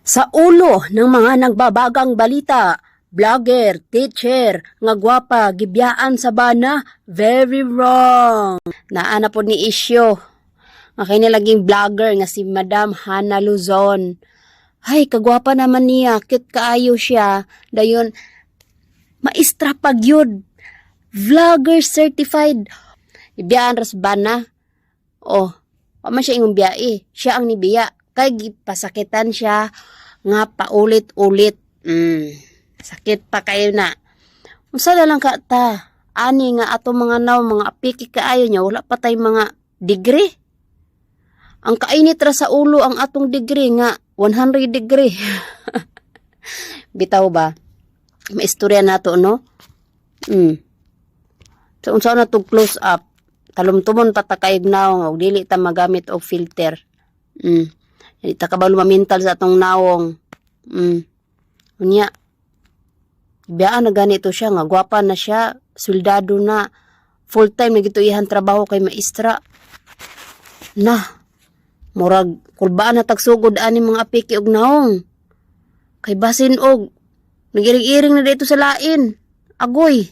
Sa ulo ng mga nagbabagang balita, vlogger, teacher, nga gwapa, gibiyaan sa bana, very wrong. Naana po ni isyo. Nga kay nilaging vlogger nga si Madam Hana Luzon. Ay, kagwapa naman niya, cute kaayo siya. Dayon, maestra pagyud. Vlogger certified. Ibiyaan ras bana. Oh, paman siya ingong biyae. Siya ang nibiya. Kay pasakitan siya nga paulit-ulit. Sakit pa kayo na. Unsa na lang ka ta? Ani nga ato mga naw, mga apiki kaayo niya, wala pa tay mga degree. Ang kainit ra sa ulo ang atong degree nga 100 degree. Bitaw ba? May istorya nato, no? So unsa na to close up? Talumtumon pa ta kay naong og dili ta magamit og filter. Dili ta kabalo mamintal sa atong nawong. Unya. Biyaan na ganito siya nga gwapa na siya, soldado na. Full time nagituihan trabaho kay maestra. Murag kulbaan na tagsugod ani mga apiki og naong. Kay basin og nagiring-iring na dito sa lain. Agoy.